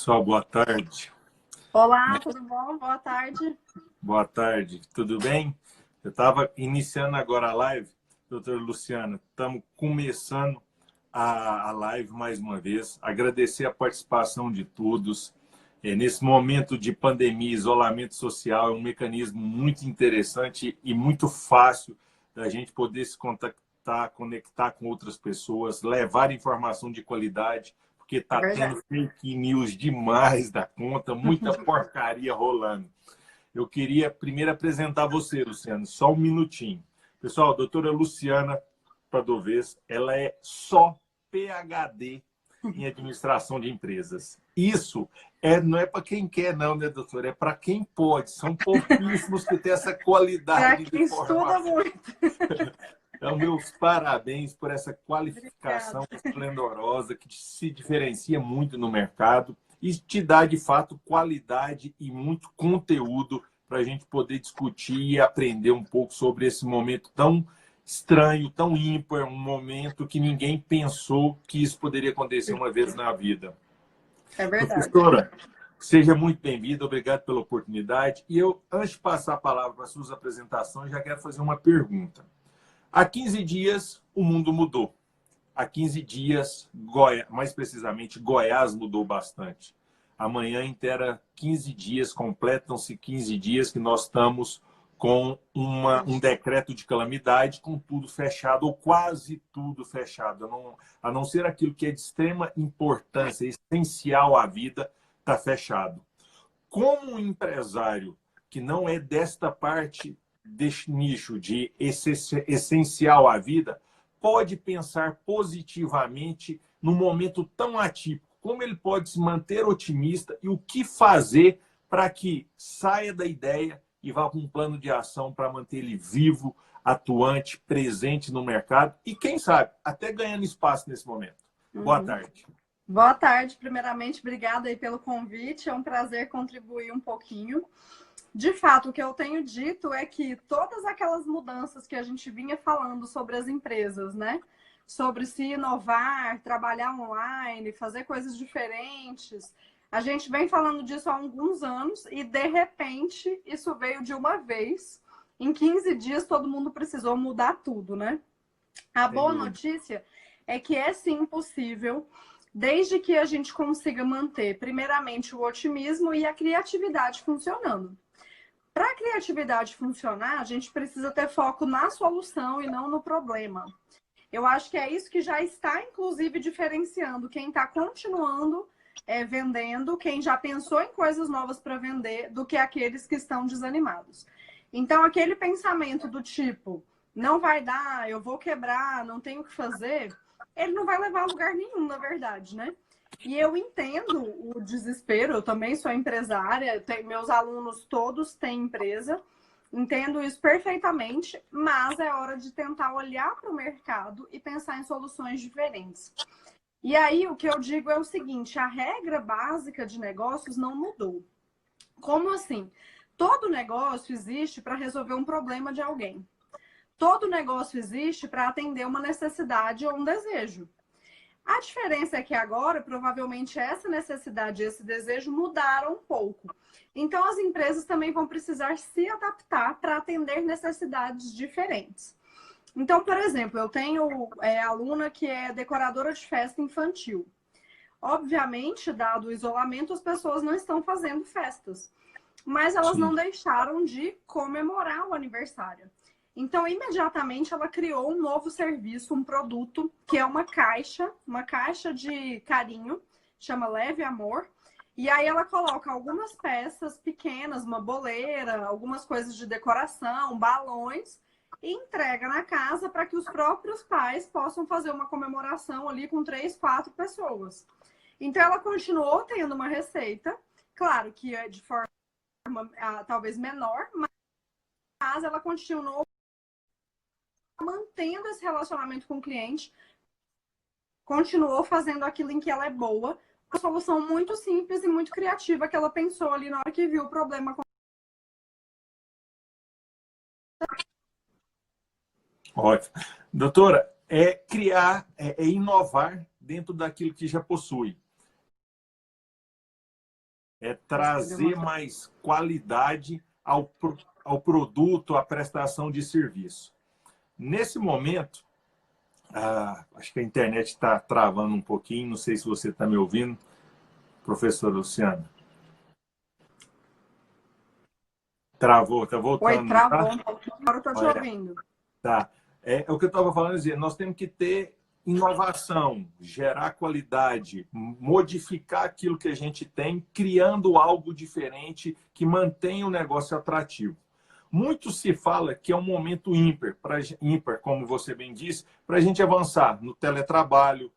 pessoal, boa tarde. Olá, tudo bom? Boa tarde. Boa tarde, tudo bem? Eu estava iniciando agora a live, doutora Luciana. Estamos começando a live mais uma vez. Agradecer a participação de todos. Nesse momento de pandemia, isolamento social, é um mecanismo muito interessante e muito fácil da gente poder se contactar, conectar com outras pessoas, levar informação de qualidade, porque É está verdade. tendo fake news demais da conta, muita porcaria rolando. Eu queria primeiro apresentar você, Luciano, só um minutinho. Pessoal, a doutora Luciana Padovez, ela é só PhD em administração de empresas. Isso não é para quem quer, não, né, doutora? É para quem pode. São pouquíssimos que têm essa Para qualidade de quem estuda formação. muito. Então, meus parabéns por essa Obrigada. qualificação esplendorosa que se diferencia muito no mercado e te dá, de fato, qualidade e muito conteúdo para a gente poder discutir e aprender um pouco sobre esse momento tão estranho, tão ímpar, um momento que ninguém pensou que isso poderia acontecer uma vez na vida. É verdade. Professora, seja muito bem-vinda, obrigado pela oportunidade. E eu, antes de passar a palavra para as suas apresentações, já quero fazer uma pergunta. Há 15 dias, o mundo mudou. Há 15 dias, mais precisamente, Goiás mudou bastante. Amanhã inteira, 15 dias, completam-se 15 dias que nós estamos com um decreto de calamidade, com tudo fechado, ou quase tudo fechado. A não ser aquilo que é de extrema importância, essencial à vida, está fechado. Como um empresário que não é desta parte deste nicho de essencial à vida, pode pensar positivamente num momento tão atípico? Como ele pode se manter otimista e o que fazer para que saia da ideia e vá para um plano de ação para manter ele vivo, atuante, presente no mercado e, quem sabe, até ganhando espaço nesse momento? Boa Uhum. tarde. Boa tarde, primeiramente, obrigada aí pelo convite. É um prazer contribuir um pouquinho. De fato, o que eu tenho dito é que todas aquelas mudanças que a gente vinha falando sobre as empresas, né? Sobre se inovar, trabalhar online, fazer coisas diferentes. A gente vem falando disso há alguns anos e, de repente, isso veio de uma vez. Em 15 dias, todo mundo precisou mudar tudo, né? A Sem boa dúvida. notícia é que é sim possível, desde que a gente consiga manter, primeiramente, o otimismo e a criatividade funcionando. Para a criatividade funcionar, a gente precisa ter foco na solução e não no problema. Eu acho que é isso que já está, inclusive, diferenciando quem está continuando vendendo, quem já pensou em coisas novas para vender, do que aqueles que estão desanimados. Então, aquele pensamento do tipo, não vai dar, eu vou quebrar, não tenho o que fazer, ele não vai levar a lugar nenhum, na verdade, né? E eu entendo o desespero, eu também sou empresária, meus alunos todos têm empresa, entendo isso perfeitamente, mas é hora de tentar olhar para o mercado e pensar em soluções diferentes. E aí o que eu digo é o seguinte, a regra básica de negócios não mudou. Como assim? Todo negócio existe para resolver um problema de alguém. Todo negócio existe para atender uma necessidade ou um desejo. A diferença é que agora, provavelmente, essa necessidade e esse desejo mudaram um pouco. Então, as empresas também vão precisar se adaptar para atender necessidades diferentes. Então, por exemplo, eu tenho aluna que é decoradora de festa infantil. Obviamente, dado o isolamento, as pessoas não estão fazendo festas, mas elas não Sim. deixaram de comemorar o aniversário. Então, imediatamente, ela criou um novo serviço, um produto, que é uma caixa de carinho, chama Leve Amor. E aí ela coloca algumas peças pequenas, uma boleira, algumas coisas de decoração, balões, e entrega na casa para que os próprios pais possam fazer uma comemoração ali com 3, 4 pessoas. Então, ela continuou tendo uma receita, claro que é de forma talvez menor, mas ela continuou mantendo esse relacionamento com o cliente, continuou fazendo aquilo em que ela é boa, uma solução muito simples e muito criativa que ela pensou ali na hora que viu o problema. Ótimo. Doutora, é criar, é inovar dentro daquilo que já possui. é trazer mais qualidade ao produto, à prestação de serviço. Nesse momento, acho que a internet está travando um pouquinho, não sei se você está me ouvindo, professor Luciano. Travou, está voltando. Oi, travou um pouquinho, agora eu estou te ouvindo. Tá. É o que eu estava falando, dizer, nós temos que ter inovação, gerar qualidade, modificar aquilo que a gente tem, criando algo diferente que mantenha o negócio atrativo. Muito se fala que é um momento ímpar, como você bem disse, para a gente avançar no teletrabalho,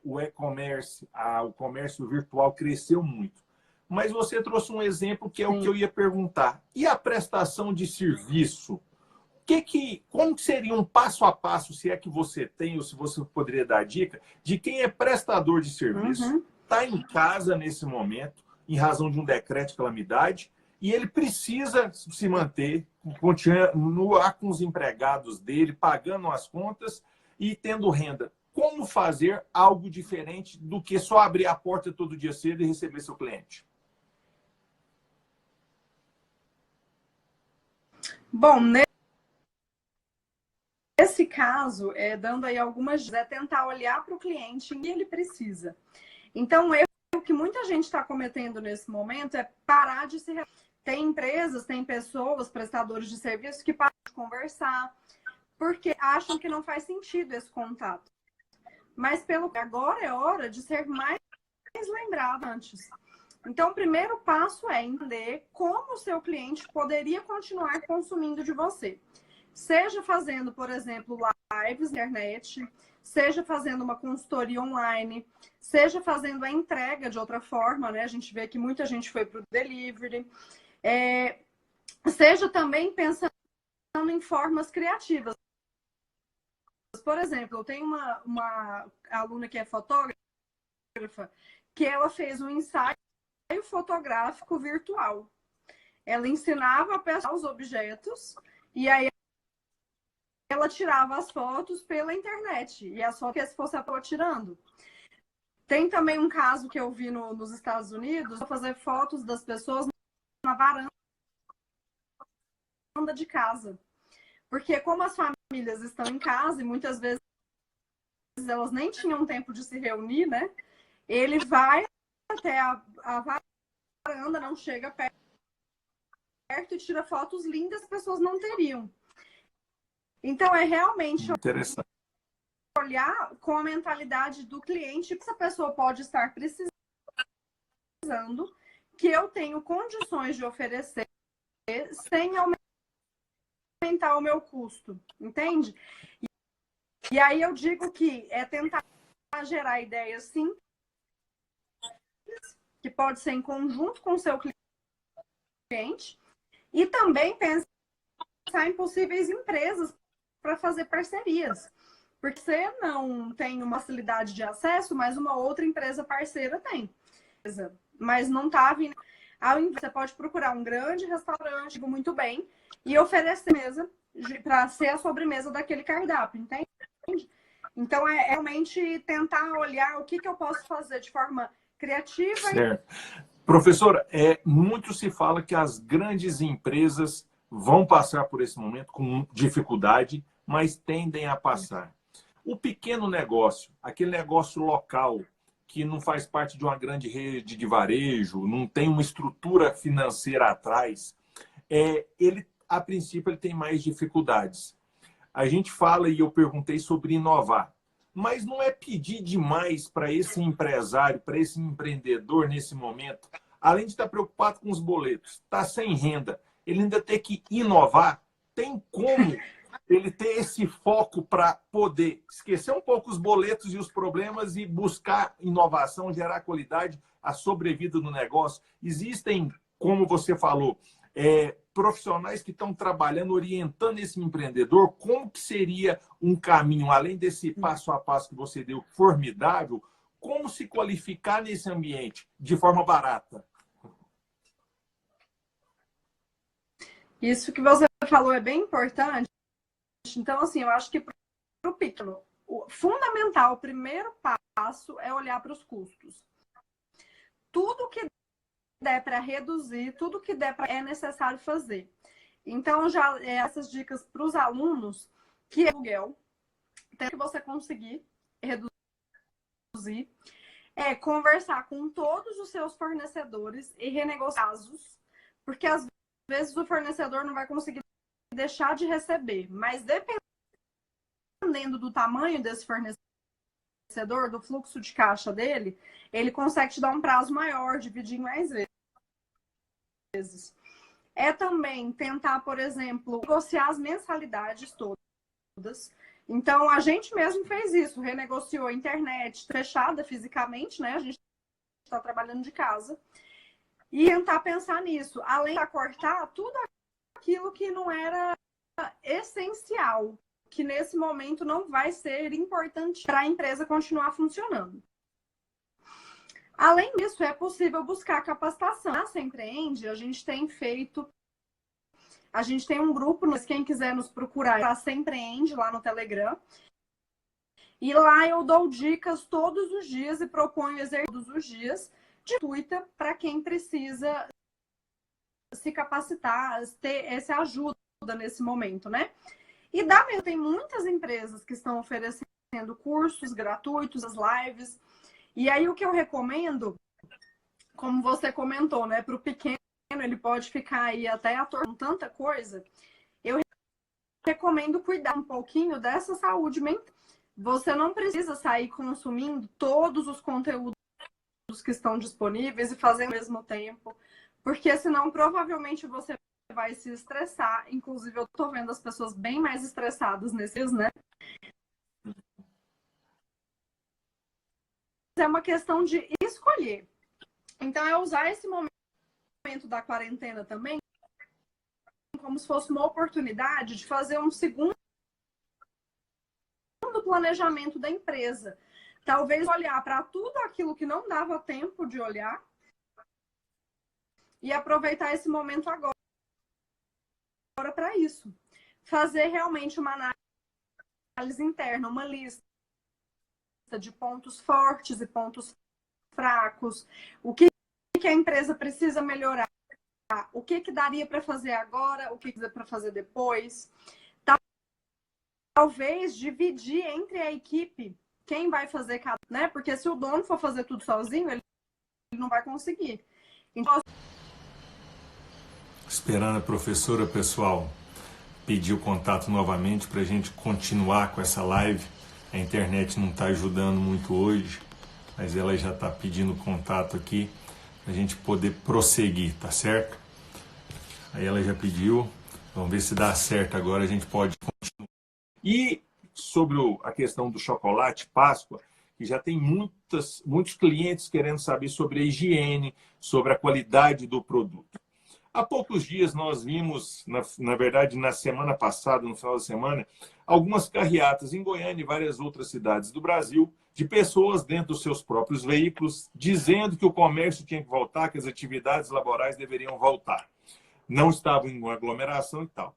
o e-commerce, o comércio virtual cresceu muito. Mas você trouxe um exemplo que é o que eu ia perguntar. E a prestação de serviço? Como seria um passo a passo, se é que você tem, ou se você poderia dar dica, de quem é prestador de serviço, está em casa nesse momento, em razão de um decreto de calamidade, e ele precisa se manter, continuar com os empregados dele, pagando as contas e tendo renda. Como fazer algo diferente do que só abrir a porta todo dia cedo e receber seu cliente? Bom, nesse caso, dando aí algumas dicas, tentar olhar para o cliente e ele precisa. Então, o que muita gente está cometendo nesse momento é parar de se... Tem empresas, tem pessoas, prestadores de serviço que param de conversar porque acham que não faz sentido esse contato. Mas agora é hora de ser mais lembrado antes. Então, o primeiro passo é entender como o seu cliente poderia continuar consumindo de você. Seja fazendo, por exemplo, lives na internet, seja fazendo uma consultoria online, seja fazendo a entrega de outra forma, né? A gente vê que muita gente foi para o delivery. Seja também pensando em formas criativas. Por exemplo, eu tenho uma aluna que é fotógrafa, que ela fez um ensaio fotográfico virtual. Ela ensinava a pessoa os objetos e aí ela tirava as fotos pela internet. E é só que se fosse a pessoa tirando. Tem também um caso que eu vi nos Estados Unidos, fazer fotos das pessoas na varanda de casa. Porque como as famílias estão em casa e muitas vezes elas nem tinham tempo de se reunir, né? Ele vai até a varanda, não chega perto e tira fotos lindas que as pessoas não teriam. Então, é realmente olhar com a mentalidade do cliente que essa pessoa pode estar precisando, que eu tenho condições de oferecer sem aumentar o meu custo, entende? E aí eu digo que é tentar gerar ideias simples, que pode ser em conjunto com o seu cliente, e também pensar em possíveis empresas para fazer parcerias. Porque você não tem uma facilidade de acesso, mas uma outra empresa parceira tem. Mas não está vindo. Você pode procurar um grande restaurante, muito bem, e oferecer mesa para ser a sobremesa daquele cardápio, entende? Então, é realmente tentar olhar o que eu posso fazer de forma criativa. Certo. Professora, muito se fala que as grandes empresas vão passar por esse momento com dificuldade, mas tendem a passar. O pequeno negócio, aquele negócio local, que não faz parte de uma grande rede de varejo, não tem uma estrutura financeira atrás, ele, a princípio, ele tem mais dificuldades. A gente fala, e eu perguntei sobre inovar, mas não é pedir demais para esse empresário, para esse empreendedor nesse momento, além de estar preocupado com os boletos, está sem renda, ele ainda tem que inovar. Tem como ele ter esse foco para poder esquecer um pouco os boletos e os problemas e buscar inovação, gerar qualidade, a sobrevida do negócio? Existem, como você falou, profissionais que estão trabalhando, orientando esse empreendedor. Como que seria um caminho, além desse passo a passo que você deu, formidável, como se qualificar nesse ambiente de forma barata? Isso que você falou é bem importante. Então, assim, eu acho que para o pequeno, o fundamental, o primeiro passo é olhar para os custos. Tudo que der para reduzir, tudo que der para é necessário fazer. Então, já essas dicas para os alunos, que é o aluguel, tem que você conseguir reduzir, conversar com todos os seus fornecedores e renegociar casos, porque às vezes o fornecedor não vai conseguir deixar de receber, mas dependendo do tamanho desse fornecedor, do fluxo de caixa dele, ele consegue te dar um prazo maior, dividir em mais vezes. É também tentar, por exemplo, negociar as mensalidades todas. Então, a gente mesmo fez isso, renegociou a internet fechada fisicamente, né? A gente está trabalhando de casa. E tentar pensar nisso, além de cortar tudo aquilo que não era essencial, que nesse momento não vai ser importante para a empresa continuar funcionando. Além disso, é possível buscar capacitação. Na Sempreende, a gente tem um grupo, quem quiser nos procurar, a Sempreende, lá no Telegram. E lá eu dou dicas todos os dias e proponho exercícios todos os dias gratuita para quem precisa se capacitar, ter essa ajuda nesse momento, né? E tem muitas empresas que estão oferecendo cursos gratuitos, as lives. E aí o que eu recomendo, como você comentou, né, para o pequeno, ele pode ficar aí até atordoado com tanta coisa. Eu recomendo cuidar um pouquinho dessa saúde mental. Você não precisa sair consumindo todos os conteúdos que estão disponíveis e fazer ao mesmo tempo, porque senão provavelmente você vai se estressar. Inclusive, eu tô vendo as pessoas bem mais estressadas nesses, né? É uma questão de escolher. Então, é usar esse momento da quarentena também como se fosse uma oportunidade de fazer um segundo planejamento da empresa. Talvez olhar para tudo aquilo que não dava tempo de olhar e aproveitar esse momento agora para isso. Fazer realmente uma análise interna, uma lista de pontos fortes e pontos fracos, o que a empresa precisa melhorar, o que daria para fazer agora, o que dá para fazer depois. Talvez dividir entre a equipe quem vai fazer cada, né? Porque se o dono for fazer tudo sozinho, ele não vai conseguir. Então, esperando a professora, pessoal, pedir o contato novamente para a gente continuar com essa live. A internet não está ajudando muito hoje, mas ela já está pedindo contato aqui para a gente poder prosseguir, tá certo? Aí ela já pediu, vamos ver se dá certo agora, a gente pode continuar. E sobre a questão do chocolate Páscoa, que já tem muitos clientes querendo saber sobre a higiene, sobre a qualidade do produto. Há poucos dias nós vimos, na verdade, na semana passada, no final da semana, algumas carreatas em Goiânia e várias outras cidades do Brasil, de pessoas dentro dos seus próprios veículos, dizendo que o comércio tinha que voltar, que as atividades laborais deveriam voltar. Não estavam em aglomeração e tal.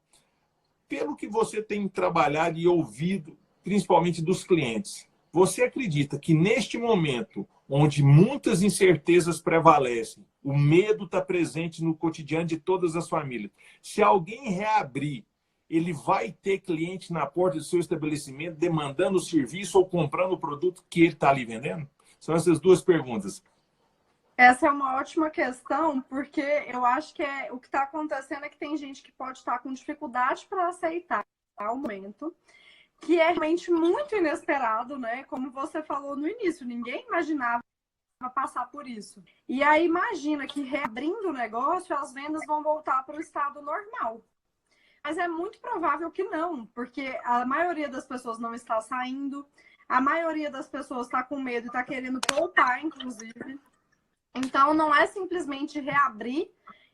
Pelo que você tem trabalhado e ouvido, principalmente dos clientes, você acredita que neste momento, onde muitas incertezas prevalecem, o medo está presente no cotidiano de todas as famílias, se alguém reabrir, ele vai ter cliente na porta do seu estabelecimento demandando o serviço ou comprando o produto que ele está ali vendendo? São essas duas perguntas. Essa é uma ótima questão, porque eu acho que o que está acontecendo é que tem gente que pode estar com dificuldade para aceitar o aumento, que é realmente muito inesperado, né? Como você falou no início, ninguém imaginava passar por isso. E aí imagina que reabrindo o negócio, as vendas vão voltar para o estado normal. Mas é muito provável que não, porque a maioria das pessoas não está saindo, a maioria das pessoas está com medo e está querendo poupar, inclusive. Então, não é simplesmente reabrir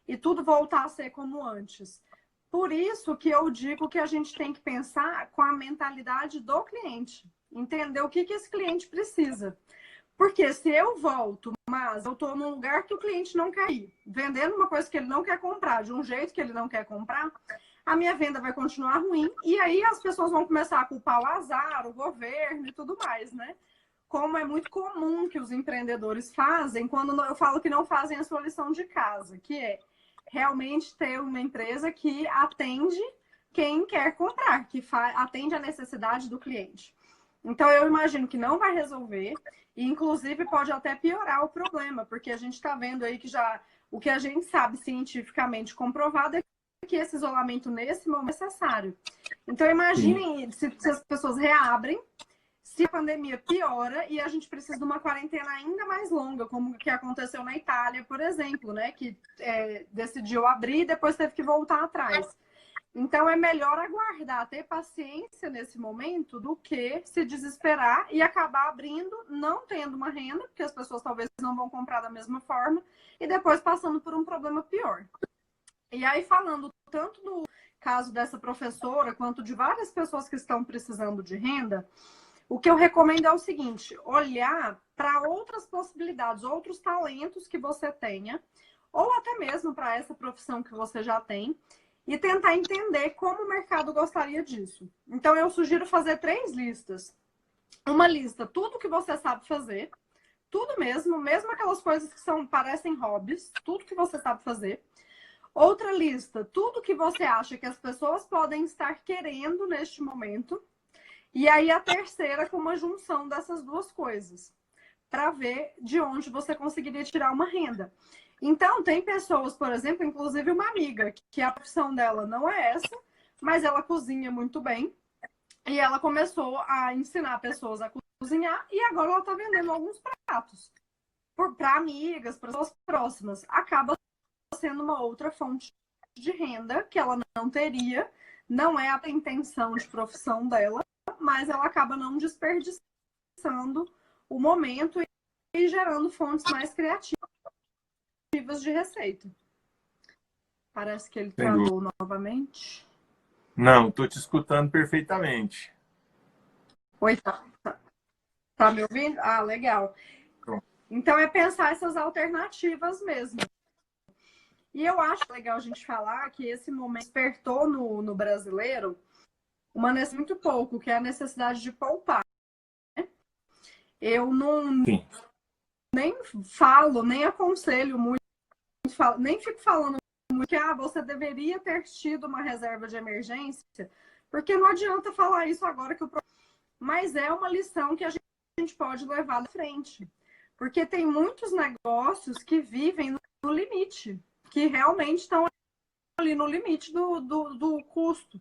e tudo voltar a ser como antes. Por isso que eu digo que a gente tem que pensar com a mentalidade do cliente. Entender o que esse cliente precisa. Porque se eu volto, mas eu estou num lugar que o cliente não quer ir, vendendo uma coisa que ele não quer comprar, de um jeito que ele não quer comprar, a minha venda vai continuar ruim. E aí as pessoas vão começar a culpar o azar, o governo e tudo mais, né? como é muito comum que os empreendedores fazem quando eu falo que não fazem a sua lição de casa, que é realmente ter uma empresa que atende quem quer comprar, que atende a necessidade do cliente. Então, eu imagino que não vai resolver e, inclusive, pode até piorar o problema, porque a gente está vendo aí que já o que a gente sabe cientificamente comprovado é que esse isolamento nesse momento é necessário. Então, imaginem se as pessoas reabrem, se a pandemia piora e a gente precisa de uma quarentena ainda mais longa, como o que aconteceu na Itália, por exemplo, né? Que decidiu abrir e depois teve que voltar atrás. Então, é melhor aguardar, ter paciência nesse momento do que se desesperar e acabar abrindo, não tendo uma renda, porque as pessoas talvez não vão comprar da mesma forma, e depois passando por um problema pior. E aí, falando tanto do caso dessa professora, quanto de várias pessoas que estão precisando de renda, o que eu recomendo é o seguinte: olhar para outras possibilidades, outros talentos que você tenha, ou até mesmo para essa profissão que você já tem, e tentar entender como o mercado gostaria disso. Então, eu sugiro fazer 3 listas. Uma lista, tudo que você sabe fazer, tudo mesmo aquelas coisas que parecem hobbies, tudo que você sabe fazer. Outra lista, tudo que você acha que as pessoas podem estar querendo neste momento. E aí a terceira com uma junção dessas duas coisas, para ver de onde você conseguiria tirar uma renda. Então, tem pessoas, por exemplo, inclusive uma amiga, que a profissão dela não é essa, mas ela cozinha muito bem. E ela começou a ensinar pessoas a cozinhar e agora ela está vendendo alguns pratos para amigas, para pessoas próximas. Acaba sendo uma outra fonte de renda que ela não teria, não é a intenção de profissão dela, mas ela acaba não desperdiçando o momento e gerando fontes mais criativas de receita. Parece que ele travou novamente. Não, estou te escutando perfeitamente. Oi, tá me ouvindo? Ah, legal. Então é pensar essas alternativas mesmo. E eu acho legal a gente falar que esse momento despertou no brasileiro uma necessidade muito pouco, que é a necessidade de poupar. Eu não nem falo, nem aconselho muito, nem fico falando muito que você deveria ter tido uma reserva de emergência, porque não adianta falar isso agora que mas é uma lição que a gente pode levar à frente. Porque tem muitos negócios que vivem no limite, que realmente estão ali no limite do custo.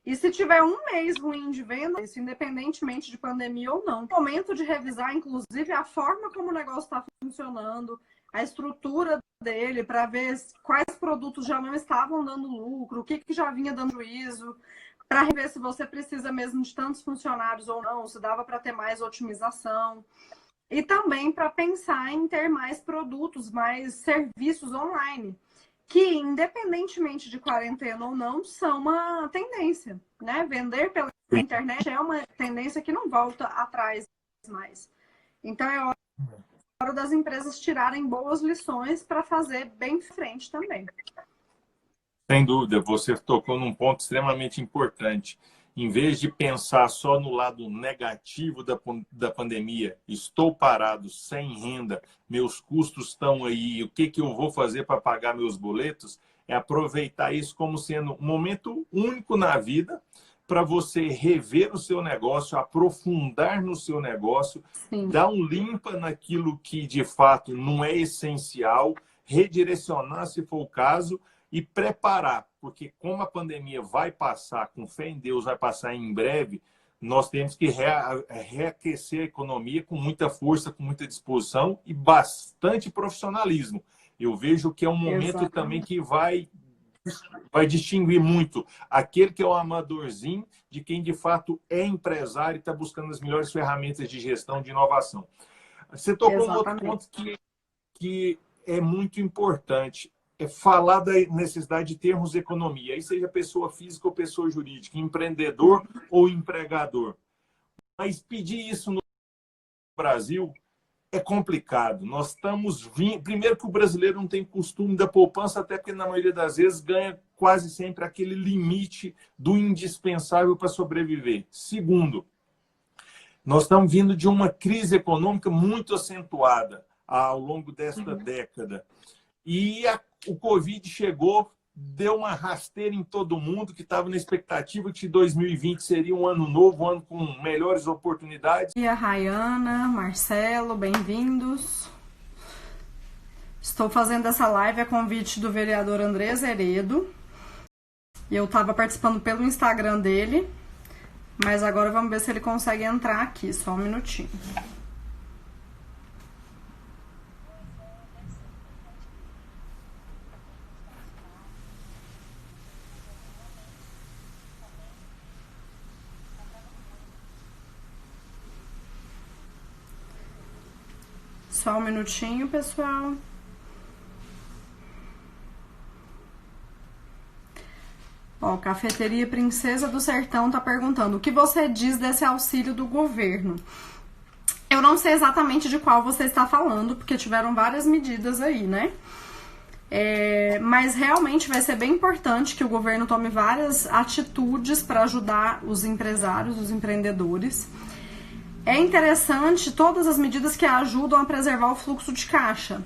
E se tiver um mês ruim de venda, isso independentemente de pandemia ou não, é momento de revisar, inclusive, a forma como o negócio está funcionando, a estrutura dele, para ver quais produtos já não estavam dando lucro, o que já vinha dando juízo, para ver se você precisa mesmo de tantos funcionários ou não, se dava para ter mais otimização. E também para pensar em ter mais produtos, mais serviços online, que, independentemente de quarentena ou não, são uma tendência, né? Vender pela internet é uma tendência que não volta atrás mais. Então, é hora das empresas tirarem boas lições para fazer bem frente também. Sem dúvida, você tocou num ponto extremamente importante. Em vez de pensar só no lado negativo da pandemia, estou parado, sem renda, meus custos estão aí, o que eu vou fazer para pagar meus boletos? É aproveitar isso como sendo um momento único na vida para você rever o seu negócio, aprofundar no seu negócio, dar um limpa naquilo que de fato não é essencial, redirecionar se for o caso, e preparar, porque como a pandemia vai passar, com fé em Deus, vai passar em breve, nós temos que reaquecer a economia com muita força, com muita disposição e bastante profissionalismo. Eu vejo que é um momento também que vai distinguir muito aquele que é o amadorzinho de quem de fato é empresário e está buscando as melhores ferramentas de gestão, de inovação. Você tocou no outro ponto que é muito importante. É falar da necessidade de termos economia, aí seja pessoa física ou pessoa jurídica, empreendedor ou empregador. Mas pedir isso no Brasil é complicado. Nós estamos primeiro que o brasileiro não tem costume da poupança, até porque na maioria das vezes ganha quase sempre aquele limite do indispensável para sobreviver. Segundo, Nós estamos vindo de uma crise econômica muito acentuada ao longo desta década. E o Covid chegou, deu uma rasteira em todo mundo que estava na expectativa que 2020 seria um ano novo, um ano com melhores oportunidades. E a Rayana, Marcelo, bem-vindos. Estou fazendo essa live a convite do vereador André Zeredo. Eu estava participando pelo Instagram dele, mas agora vamos ver se ele consegue entrar aqui, só um minutinho. Só um minutinho, pessoal. Ó, Cafeteria Princesa do Sertão tá perguntando: o que você diz desse auxílio do governo? Eu não sei exatamente de qual você está falando, porque tiveram várias medidas aí, né? Mas realmente vai ser bem importante que o governo tome várias atitudes para ajudar os empresários, os empreendedores. É interessante todas as medidas que ajudam a preservar o fluxo de caixa.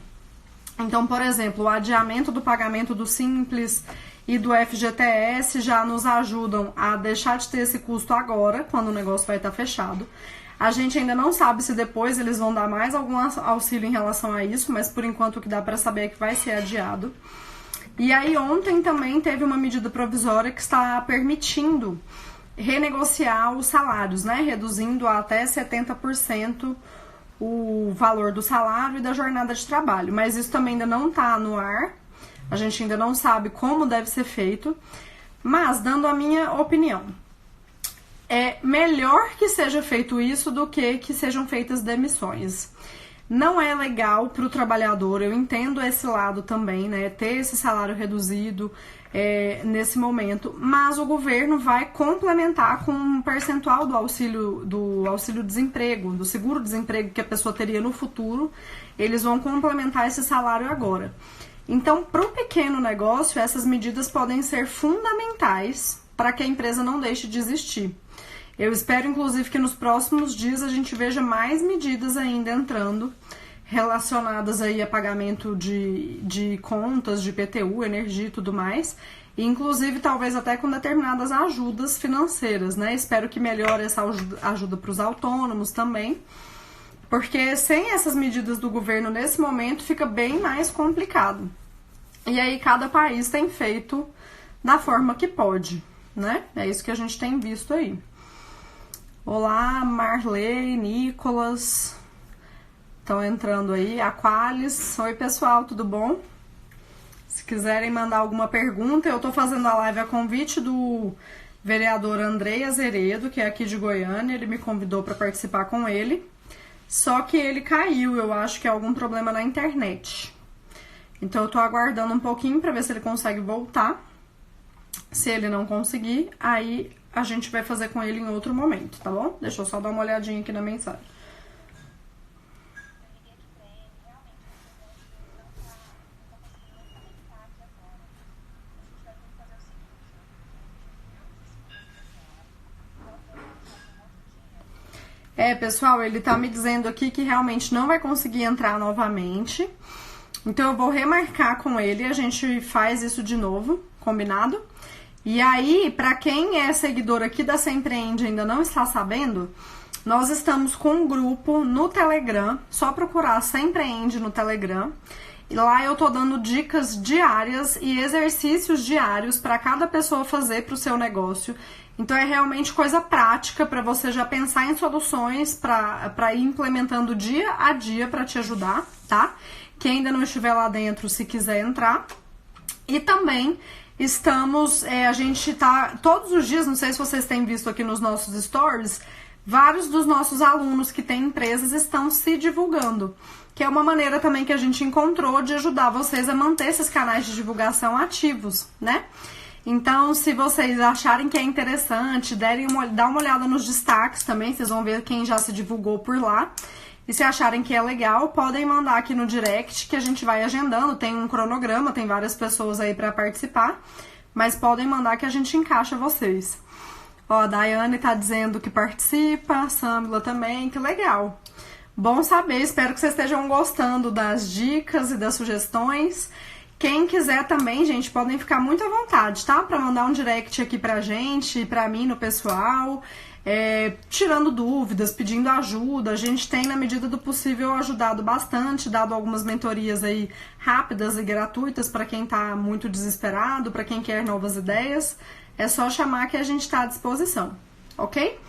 Então, por exemplo, o adiamento do pagamento do Simples e do FGTS já nos ajudam a deixar de ter esse custo agora, quando o negócio vai estar fechado. A gente ainda não sabe se depois eles vão dar mais algum auxílio em relação a isso, mas por enquanto o que dá para saber é que vai ser adiado. E aí ontem também teve uma medida provisória que está permitindo renegociar os salários, né? Reduzindo a até 70% o valor do salário e da jornada de trabalho. Mas isso também ainda não está no ar. A gente ainda não sabe como deve ser feito. Mas, dando a minha opinião, é melhor que seja feito isso do que sejam feitas demissões. Não é legal para o trabalhador, eu entendo esse lado também, né? Ter esse salário reduzido nesse momento, mas o governo vai complementar com um percentual do auxílio-desemprego, do seguro-desemprego que a pessoa teria no futuro, eles vão complementar esse salário agora. Então, para o pequeno negócio, essas medidas podem ser fundamentais para que a empresa não deixe de existir. Eu espero, inclusive, que nos próximos dias a gente veja mais medidas ainda entrando relacionadas aí a pagamento de contas, de IPTU, energia e tudo mais, e inclusive talvez até com determinadas ajudas financeiras, né? Espero que melhore essa ajuda para os autônomos também, porque sem essas medidas do governo nesse momento fica bem mais complicado. E aí cada país tem feito da forma que pode, né? É isso que a gente tem visto aí. Olá, Marley, Nicolas, estão entrando aí, Aqualis. Oi, pessoal, tudo bom? Se quiserem mandar alguma pergunta, eu tô fazendo a live a convite do vereador André Zeredo, que é aqui de Goiânia, ele me convidou para participar com ele, só que ele caiu, eu acho que é algum problema na internet. Então eu tô aguardando um pouquinho para ver se ele consegue voltar. Se ele não conseguir, aí a gente vai fazer com ele em outro momento, tá bom? Deixa eu só dar uma olhadinha aqui na mensagem. Pessoal, ele tá me dizendo aqui que realmente não vai conseguir entrar novamente. Então eu vou remarcar com ele, a gente faz isso de novo, combinado? E aí, para quem é seguidor aqui da Sempreende e ainda não está sabendo, nós estamos com um grupo no Telegram, só procurar Sempreende no Telegram. E lá eu tô dando dicas diárias e exercícios diários para cada pessoa fazer para o seu negócio. Então é realmente coisa prática para você já pensar em soluções para ir implementando dia a dia para te ajudar, tá? Quem ainda não estiver lá dentro, se quiser entrar. E também estamos, a gente tá todos os dias, não sei se vocês têm visto aqui nos nossos stories, vários dos nossos alunos que têm empresas estão se divulgando, que é uma maneira também que a gente encontrou de ajudar vocês a manter esses canais de divulgação ativos, né? Então, se vocês acharem que é interessante, dá uma olhada nos destaques também, vocês vão ver quem já se divulgou por lá. E se acharem que é legal, podem mandar aqui no direct que a gente vai agendando. Tem um cronograma, tem várias pessoas aí para participar, mas podem mandar que a gente encaixa vocês. Ó, a Daiane tá dizendo que participa, a Samila também, que legal. Bom saber, espero que vocês estejam gostando das dicas e das sugestões. Quem quiser também, gente, podem ficar muito à vontade, tá? Para mandar um direct aqui pra gente, pra mim, no pessoal, tirando dúvidas, pedindo ajuda. A gente tem, na medida do possível, ajudado bastante, dado algumas mentorias aí rápidas e gratuitas para quem tá muito desesperado, para quem quer novas ideias. É só chamar que a gente tá à disposição, ok?